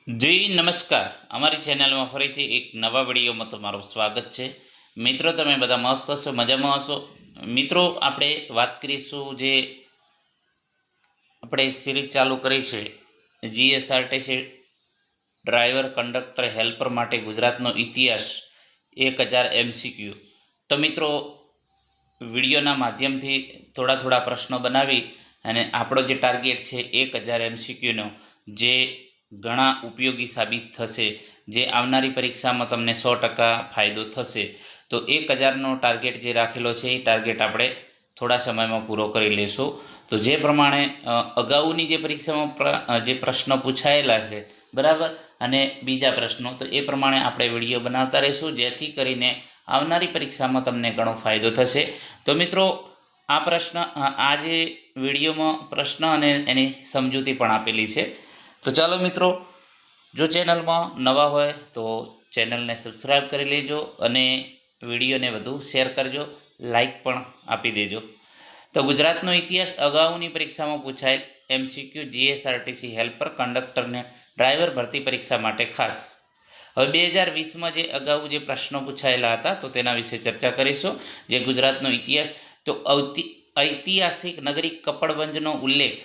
જી નમસ્કાર, અમારી ચેનલમાં ફરીથી એક નવા વિડીયોમાં તમારું સ્વાગત છે. મિત્રો, તમે બધા મસ્ત હશો, મજામાં હશો. મિત્રો, આપણે વાત કરીશું જે આપણે સિરીઝ ચાલુ કરી છે જીએસઆરટીસી ડ્રાઈવર કંડક્ટર હેલ્પર માટે ગુજરાતનો ઇતિહાસ 1000 MCQ. તો મિત્રો, વિડીયોના માધ્યમથી થોડા પ્રશ્નો બનાવી અને આપણો જે ટાર્ગેટ છે 1000 MCQનો, જે ઘણા ઉપયોગી સાબિત થશે, જે આવનારી પરીક્ષામાં તમને 100% ફાયદો થશે. તો 1000નો ટાર્ગેટ જે રાખેલો છે એ ટાર્ગેટ આપણે થોડા સમયમાં પૂરો કરી લેશું. તો જે પ્રમાણે અગાઉની જે પરીક્ષામાં જે પ્રશ્નો પૂછાયેલા છે, બરાબર, અને બીજા પ્રશ્નો, તો એ પ્રમાણે આપણે વિડીયો બનાવતા રહીશું, જેથી કરીને આવનારી પરીક્ષામાં તમને ઘણો ફાયદો થશે. તો મિત્રો, આ જે વિડીયોમાં પ્રશ્ન અને એની સમજૂતી પણ આપેલી છે. તો ચાલો મિત્રો, જો ચેનલમાં નવા હોય તો ચેનલને સબસ્ક્રાઈબ કરી લેજો અને વિડીયોને વધુ શેર કરજો, લાઈક પણ આપી દેજો. તો ગુજરાતનો ઇતિહાસ અગાઉની પરીક્ષામાં પૂછાયેલ MCQ જીએસઆરટીસી હેલ્પર કંડક્ટરને ડ્રાઈવર ભરતી પરીક્ષા માટે ખાસ. હવે 2020માં જે અગાઉ જે પ્રશ્નો પૂછાયેલા હતા, તો તેના વિશે ચર્ચા કરીશું. જે ગુજરાતનો ઇતિહાસ, તો ઐતિહાસિક નગરી કપડવંજનો ઉલ્લેખ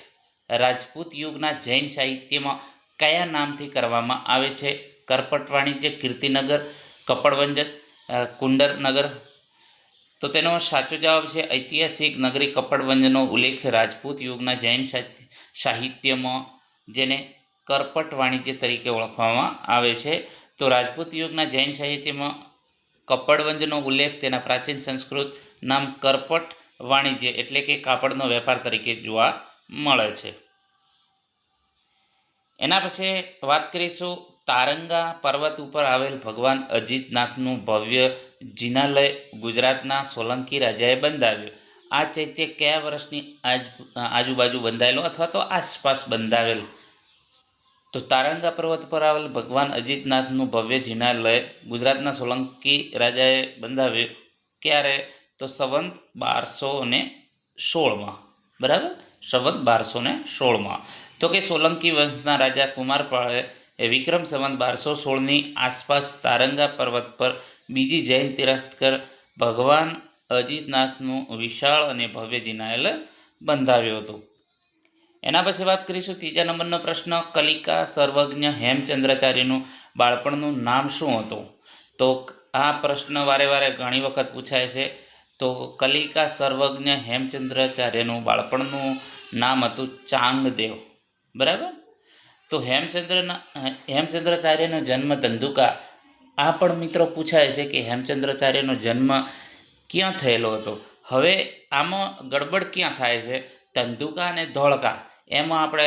રાજપૂત યુગના જૈન સાહિત્યમાં કયા નામથી કરવામાં આવે છે? કરપટ વાણિજ્ય, કીર્તિનગર, કપડવંજ, કુંડરનગર. તો તેનો સાચો જવાબ છે ઐતિહાસિક નગરી કપડવંજનો ઉલ્લેખ રાજપૂત યુગના જૈન સાહિત્યમાં, જેને કરપટ વાણિજ્ય તરીકે ઓળખવામાં આવે છે. તો રાજપૂત યુગના જૈન સાહિત્યમાં કપડવંજનો ઉલ્લેખ તેના પ્રાચીન સંસ્કૃત નામ કરપટ વાણિજ્ય એટલે કે કાપડનો વેપાર તરીકે જોવા મળે છે. એના પછી વાત કરીશું તારંગા પર્વત ઉપર આવેલ ભગવાન અજીતનાથનું ભવ્ય જિનાલય ગુજરાતના સોલંકી રાજાએ બંધાવ્યું. આ ચૈત્ય કયા વર્ષની આજુબાજુ બંધાયેલો અથવા તો આસપાસ બંધાવેલ? તો તારંગા પર્વત પર આવેલ ભગવાન અજીતનાથનું ભવ્ય જિનાલય ગુજરાતના સોલંકી રાજાએ બંધાવ્યું. ક્યારે? તો સંવંત 1216માં. બરાબર, સંવંત 1216માં. તો કે સોલંકી વંશના રાજા કુમારપાળે વિક્રમ સંવંત 1216ની આસપાસ તારંગા પર્વત પર બીજી જૈન તીર્થંકર ભગવાન અજીતનાથનું વિશાળ અને ભવ્ય જિનાલય બંધાવ્યો હતો. એના પછી વાત કરીશું ત્રીજા નંબરનો પ્રશ્ન. કલિકા સર્વજ્ઞ હેમચંદ્રાચાર્યનું બાળપણનું નામ શું હતું? તો આ પ્રશ્ન વારે ઘણી વખત પૂછાય છે. તો કલિકા સર્વજ્ઞ હેમચંદ્રાચાર્યનું બાળપણનું નામ હતું ચાંગદેવ. બરાબર. તો હેમચંદ્રાચાર્યનો જન્મ ધંધુકા. આ પણ મિત્રો પૂછાય છે કે હેમચંદ્રાચાર્યનો જન્મ ક્યાં થયેલો હતો. હવે આમાં ગડબડ ક્યાં થાય છે? ધંધુકા અને ધોળકા, એમાં આપણે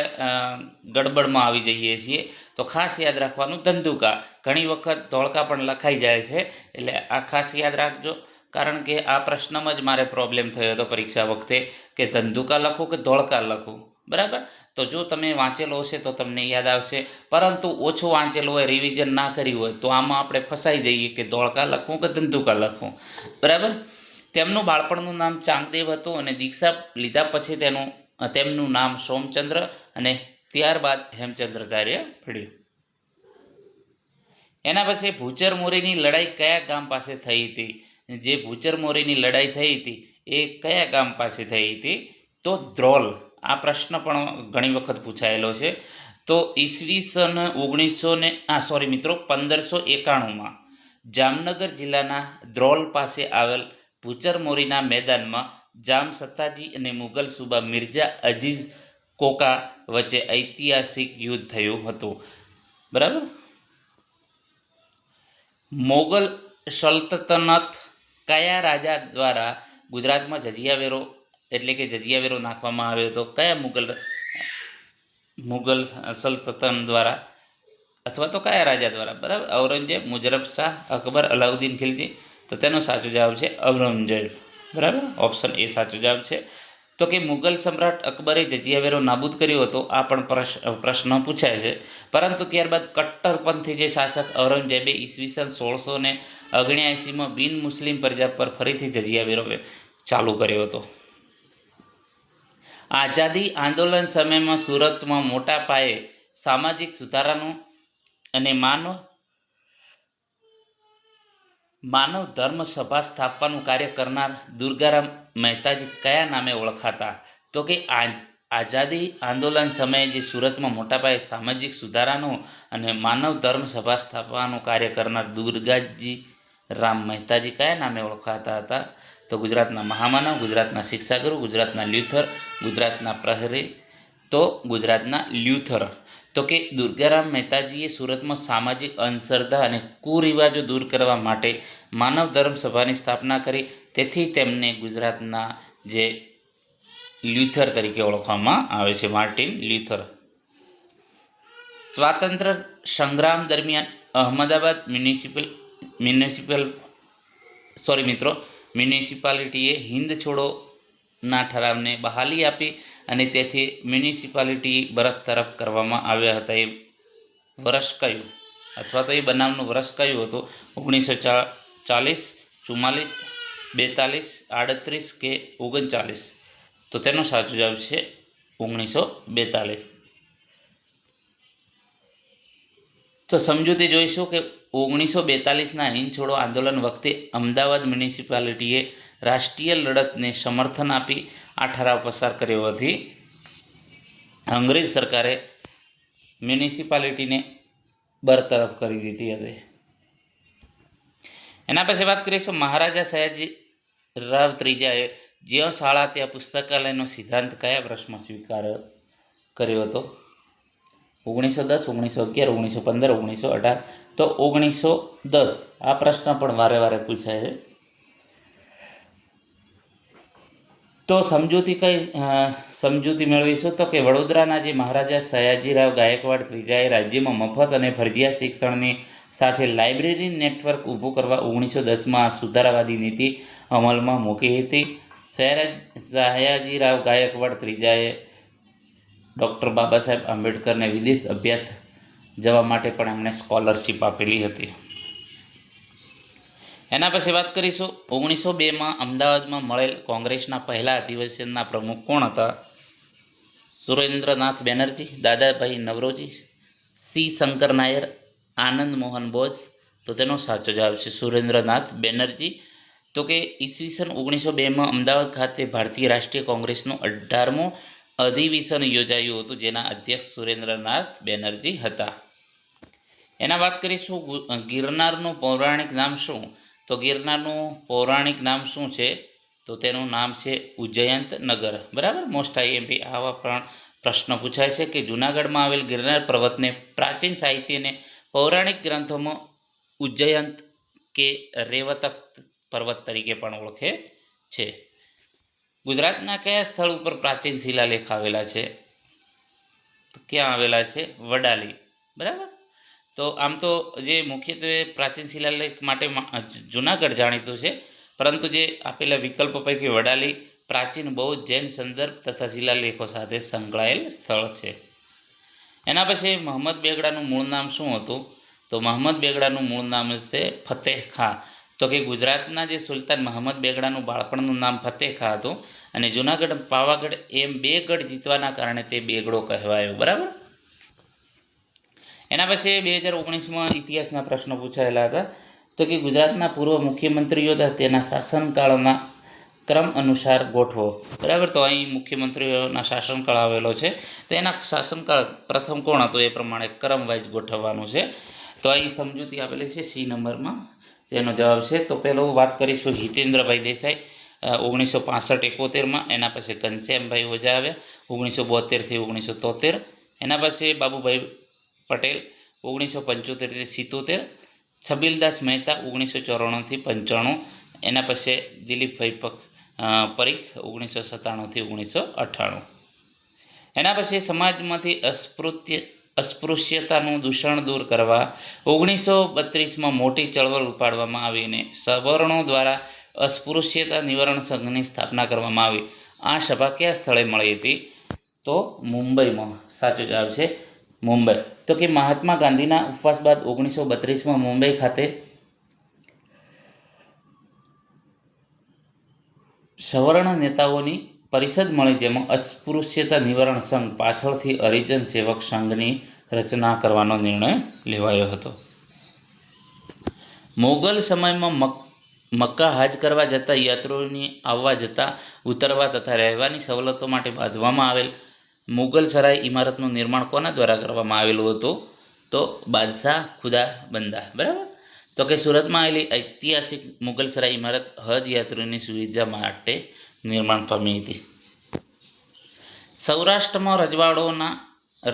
ગડબડમાં આવી જઈએ છીએ. તો ખાસ યાદ રાખવાનું ધંધુકા. ઘણી વખત ધોળકા પણ લખાઈ જાય છે, એટલે આ ખાસ યાદ રાખજો. કારણ કે આ પ્રશ્નમાં જ મારે પ્રોબ્લેમ થયો હતો પરીક્ષા વખતે કે ધંધુકા લખું કે ધોળકા લખું. બરાબર. તો જો તમે વાંચેલો હશે તો તમને યાદ આવશે, પરંતુ ઓછું વાંચેલું હોય, રિવિઝન ના કર્યું હોય, તો આમાં આપણે ફસાઈ જઈએ કે ધોળકા લખવું કે ધંધુકા લખવું. બરાબર. તેમનું બાળપણનું નામ ચાંગદેવ હતું અને દીક્ષા લીધા પછી તેમનું નામ સોમચંદ્ર અને ત્યારબાદ હેમચંદ્રાચાર્ય પડ્યું. એના પછી ભૂચર મોરીની લડાઈ કયા ગામ પાસે થઈ હતી? જે ભૂચર મોરીની લડાઈ થઈ હતી એ કયા ગામ પાસે થઈ હતી? તો ધ્રોલ. આ પ્રશ્ન પણ ઘણી વખત પૂછાયેલો છે. તો ઈસવીસન 1591માં જામનગર જિલ્લાના ધ્રોલ પાસે આવેલ ભૂચર મોરીના મેદાનમાં જામ સત્તાજી અને મુગલ સુબા મિર્ઝા અજીઝ કોકા વચ્ચે ઐતિહાસિક યુદ્ધ થયું હતું. બરાબર. મોગલ સલ્તનત કયા રાજા દ્વારા ગુજરાતમાં જજિયા વેરો નાખવામાં આવ્યો હતો? કયા મુગલ સલ્તનત દ્વારા અથવા તો કયા રાજા દ્વારા? બરાબર. ઔરંગઝેબ, મુજરબ શાહ, અકબર, અલાઉદ્દીન ખિલજી. તો તેનો સાચો જવાબ છે ઔરંગઝેબ. બરાબર, ઓપ્શન એ સાચો જવાબ છે. તો કે મુગલ સમ્રાટ અકબરે જજિયા વેરો નાબૂદ કર્યો હતો, આ પણ પ્રશ્ન પૂછાય છે. પરંતુ ત્યારબાદ કટ્ટરપંથી જે શાસક ઔરંગઝેબે ઈસવીસન 1679માં બિન મુસ્લિમ પ્રજા પર ફરીથી જજિયા વેરો ચાલુ કર્યો હતો. આઝાદી આંદોલન સમયમાં સુરતમાં મોટા પાયે સામાજિક સુધારાનું અને માનવ ધર્મ સભા સ્થાપવાનું કાર્ય કરનાર દુર્ગારામ મહેતાજી કયા નામે ઓળખાતા? તો કે આઝાદી આંદોલન સમયે જે સુરતમાં મોટા પાયે સામાજિક સુધારાનું અને માનવ ધર્મ સભા સ્થાપવાનું કાર્ય કરનાર દુર્ગાજી રામ મહેતાજી કયા નામે ઓળખાતા હતા? તો ગુજરાતના મહામાનવ, ગુજરાતના શિક્ષાગુરુ, ગુજરાતના લ્યુથર, ગુજરાતના પ્રહરી, તો ગુજરાતના લ્યુથર. તો કે દુર્ગારામ મહેતાજીએ સુરતમાં સામાજિક અંધશ્રદ્ધા અને કુરિવાજો દૂર કરવા માટે માનવ ધર્મ સભાની સ્થાપના કરી. તેથી તેમને ગુજરાતના જે લ્યુથર તરીકે ઓળખવામાં આવે છે, માર્ટિન લ્યુથર. સ્વાતંત્ર્ય સંગ્રામ દરમિયાન અહમદાબાદ મ્યુનિસિપાલિટીએ હિંદ છોડોના ઠરાવને બહાલી આપી અને તેથી મ્યુનિસિપાલિટી બરતરફ કરવામાં આવ્યા હતા. એ વર્ષ કયું, અથવા તો એ બનાવનું વર્ષ કયું હતું? 1940, 44, 42, 38 કે 39? તો તેનો સાચો જવાબ છે 1942. તો સમજૂતી જોઈશું કે 1942ના હિંદ છોડો આંદોલન વખતે અમદાવાદ મ્યુનિસિપાલિટીએ રાષ્ટ્રીય લડતને સમર્થન આપી આ ઠરાવ પસાર કર્યો હતી. અંગ્રેજ સરકારે મ્યુનિસિપાલિટીને બરતરફ કરી દીધી હતી. એના પછી વાત કરીશું મહારાજા સયાજીરાવ ત્રીજાએ જ્યાં શાળા ત્યાં પુસ્તકાલયનો સિદ્ધાંત કયા વર્ષમાં સ્વીકાર કર્યો હતો? 1910, 1911, 1915, 1918? તો 1910. આ પ્રશ્ન પણ વારે વારે પૂછાય છે. તો સમજૂતી મેળવીશું તો કે વડોદરાના જે મહારાજા સયાજીરાવ ગાયકવાડ ત્રીજાએ રાજ્યમાં મફત અને ફરજિયાત શિક્ષણની સાથે લાઇબ્રેરી નેટવર્ક ઊભું કરવા 1910માં સુધારાવાદી નીતિ અમલમાં મૂકી હતી. સયાજીરાવ ગાયકવાડ ત્રીજાએ ડૉક્ટર બાબા સાહેબ આંબેડકરને વિદેશ અભ્યાસ જવા માટે પણ એમણે સ્કોલરશીપ આપેલી હતી. એના પછી વાત કરીશું 1902માં અમદાવાદમાં મળેલ કોંગ્રેસના પહેલા અધિવેશનના પ્રમુખ કોણ હતા? સુરેન્દ્રનાથ બેનર્જી, દાદાભાઈ નવરોજી, સી શંકર નાયર, આનંદ મોહન બોઝ? તો તેનો સાચો જવાબ છે સુરેન્દ્રનાથ બેનર્જી. તો કે ઈસવીસન 1902માં અમદાવાદ ખાતે ભારતીય રાષ્ટ્રીય કોંગ્રેસનું 18મું અધિવેશન યોજાયું હતું, જેના અધ્યક્ષ સુરેન્દ્રનાથ બેનર્જી હતા. એના વાત કરીશું ગિરનારનું પૌરાણિક નામ શું? તો ગિરનારનું પૌરાણિક નામ શું છે? તો તેનું નામ છે ઉજ્જયંત નગર. બરાબર. મોસ્ટ આઈએમપી આવા પણ પ્રશ્ન પૂછાય છે કે જૂનાગઢમાં આવેલ ગિરનાર પર્વતને પ્રાચીન સાહિત્ય અને પૌરાણિક ગ્રંથોમાં ઉજ્જયંત કે રેવતક પર્વત તરીકે પણ ઓળખે છે. ગુજરાતના કયા સ્થળ ઉપર પ્રાચીન શિલાલેખ આવેલા છે? તો ક્યાં આવેલા છે? વડાલી. બરાબર. તો આમ તો જે મુખ્યત્વે પ્રાચીન શિલાલેખ માટે જૂનાગઢ જાણીતું છે, પરંતુ જે આપેલા વિકલ્પો પૈકી વડાલી પ્રાચીન બૌદ્ધ જૈન સંદર્ભ તથા શિલાલેખો સાથે સંકળાયેલ સ્થળ છે. એના પછી મહંમદ બેગડાનું મૂળ નામ શું હતું? તો મહંમદ બેગડાનું મૂળ નામ છે ફતેહ ખાં. તો કે ગુજરાતના જે સુલતાન મહંમદ બેગડાનું બાળપણનું નામ ફતેહ ખાં હતું અને જૂનાગઢ, પાવાગઢ એમ 2 ગઢ જીતવાના કારણે તે બેગડો કહેવાયો. બરાબર. એના પછી 2019માં ઇતિહાસના પ્રશ્નો પૂછાયેલા હતા. તો કે ગુજરાતના પૂર્વ મુખ્યમંત્રીઓ તેના શાસનકાળના ક્રમ અનુસાર ગોઠવો. બરાબર. તો અહીં મુખ્યમંત્રીઓના શાસનકાળ આવેલો છે, તો એના શાસનકાળ પ્રથમ કોણ હતો એ પ્રમાણે ક્રમ વાઇઝ ગોઠવવાનું છે. તો અહીં સમજૂતી આપેલી છે સી નંબરમાં, તેનો જવાબ છે. તો પહેલું વાત કરીશું હિતેન્દ્રભાઈ દેસાઈ 1965-71માં. એના પછી ઘનશ્યામભાઈ ઓઝા આવ્યા 1972થી 1973. એના પછી બાબુભાઈ પટેલ 1975-77. છબીલદાસ મહેતા 1994થી 95. એના પછી દિલીપભાઈ પરીખ 1997થી 1998. એના પછી સમાજમાંથી અસ્પૃશ્યતાનું દૂષણ દૂર કરવા 1932માં મોટી ચળવળ ઉપાડવામાં આવીને સવર્ણો દ્વારા અસ્પૃશ્યતા નિવારણ સંઘની સ્થાપના કરવામાં આવી. આ સભા કયા સ્થળે મળી હતી? તો મુંબઈમાં. સાચો જવાબ છે મુંબઈ. તો કે મહાત્મા ગાંધીના ઉપવાસ બાદ 1932માં મુંબઈ ખાતે સવર્ણ નેતાઓની પરિષદ મળી, જેમાં અસ્પૃશ્યતા નિવારણ સંઘ પાછળથી હરિજન સેવક સંઘની રચના કરવાનો નિર્ણય લેવાયો હતો. મોગલ સમયમાં મક્કા હજ કરવા જતા યાત્રીઓની આવવા જતા ઉતરવા તથા રહેવાની સવલતો માટે બાંધવામાં આવેલ મુગલ સરાય ઇમારતનું નિર્માણ કોના દ્વારા કરવામાં આવેલું હતું? તો બાદશાહ ખુદા બંદા. બરાબર. તો કે સુરતમાં આવેલી ઐતિહાસિક મુગલ સરાય ઇમારત હજ યાત્રીઓની સુવિધા માટે નિર્માણ પામી હતી. સૌરાષ્ટ્રમાં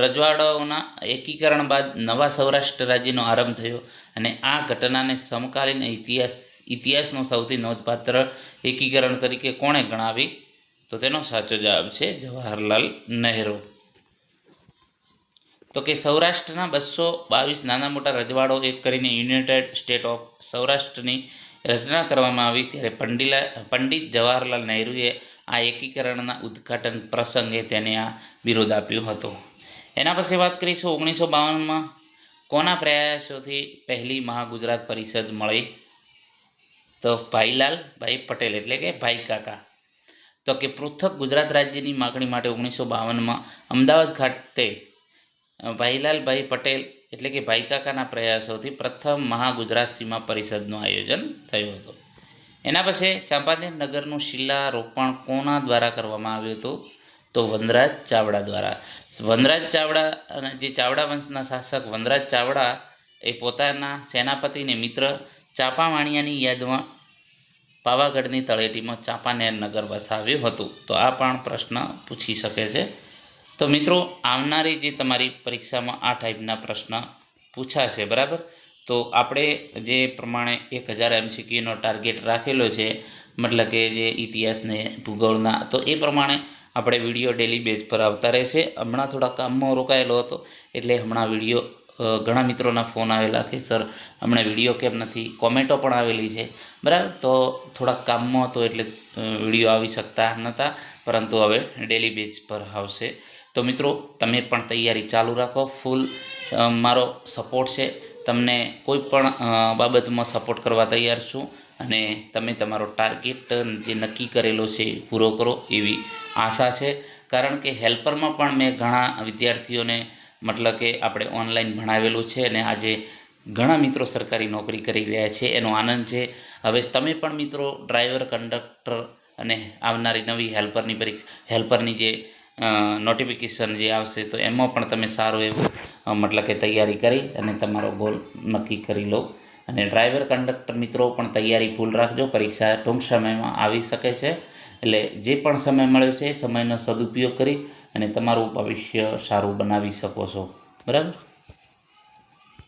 રજવાડાઓના એકીકરણ બાદ નવા સૌરાષ્ટ્ર રાજ્યનો આરંભ થયો અને આ ઘટનાને સમકાલીન ઇતિહાસનો સૌથી નોંધપાત્ર એકીકરણ તરીકે કોણે ગણાવી? તો તેનો સાચો જવાબ છે જવાહરલાલ નહેરુ. તો કે સૌરાષ્ટ્રના 222 નાના મોટા રજવાડો એક કરીને યુનાઇટેડ સ્ટેટ ઓફ સૌરાષ્ટ્રની રચના કરવામાં આવી ત્યારે પંડિત જવાહરલાલ નહેરુએ આ એકીકરણના ઉદ્ઘાટન પ્રસંગે તેને આ બિરુદ આપ્યું હતું. એના પછી વાત કરીશું 1952માં કોના પ્રયાસોથી પહેલી મહાગુજરાત પરિષદ મળી? તો ભાઈલાલભાઈ પટેલ એટલે કે ભાઈ કાકા. તો કે પૃથક ગુજરાત રાજ્યની માગણી માટે 1952માં અમદાવાદ ખાતે ભાઈલાલભાઈ પટેલ એટલે કે ભાઈ કાકાના પ્રયાસોથી પ્રથમ મહાગુજરાત સીમા પરિષદનું આયોજન થયું હતું. એના પછી ચાંપાનેર નગરનું શિલારોપણ કોના દ્વારા કરવામાં આવ્યું હતું? તો વનરાજ ચાવડા દ્વારા. વનરાજ ચાવડા જે ચાવડા વંશના શાસક વનરાજ ચાવડા એ પોતાના સેનાપતિને મિત્ર ચાંપાવાણિયાની યાદમાં પાવાગઢની તળેટીમાં ચાંપાનેર નગર વસાવ્યું હતું. તો આ પણ પ્રશ્ન પૂછી શકે છે. તો મિત્રો આવનારી જે તમારી પરીક્ષામાં આ ટાઈપના પ્રશ્ન પૂછાશે. બરાબર. તો આપણે જે પ્રમાણે 1000 MCQનો ટાર્ગેટ રાખેલો છે, મતલબ કે જે ઇતિહાસને ભૂગોળના, તો એ પ્રમાણે આપણે વિડીયો ડેલી બેઝ પર આવતા રહેશે. હમણાં થોડા કામમાં રોકાયેલો હતો એટલે હમણાં વિડીયો ઘણા મિત્રોના ફોન આવેલા કે સર હમણાં વિડીયો કેમ નથી, કોમેન્ટો પણ આવેલી છે. બરાબર. તો થોડાક કામમાં હતો એટલે વિડીયો આવી શકતા નહોતા, પરંતુ હવે ડેલી બેઝ પર આવશે. તો મિત્રો તમે પણ તૈયારી ચાલુ રાખો. ફૂલ મારો સપોર્ટ છે. તમને કોઈ પણ બાબતમાં સપોર્ટ કરવા તૈયાર છું અને તમે તમારો ટાર્ગેટ જે નક્કી કરેલો છે પૂરો કરો એવી આશા છે. કારણ કે હેલ્પરમાં પણ મેં ઘણા વિદ્યાર્થીઓને મતલબ કે આપણે ઓનલાઈન ભણાવેલું છે અને આજે ઘણા મિત્રો સરકારી નોકરી કરી રહ્યા છે, એનો આનંદ છે. હવે તમે પણ મિત્રો ડ્રાઈવર, કંડક્ટર અને આવનારી નવી હેલ્પરની જે નોટિફિકેશન જે આવશે તો એમાં પણ તમે સારું એવું મતલબ કે તૈયારી કરી અને તમારો ગોલ નક્કી કરી લો. અને ડ્રાઈવર, કંડક્ટર મિત્રો પણ તૈયારી ફૂલ રાખજો. પરીક્ષા ટૂંક સમયમાં આવી શકે છે એટલે જે પણ સમય મળ્યો છે એ સમયનો સદુપયોગ કરી અને તમારું ભવિષ્ય સારું બનાવી શકો છો. બરાબર.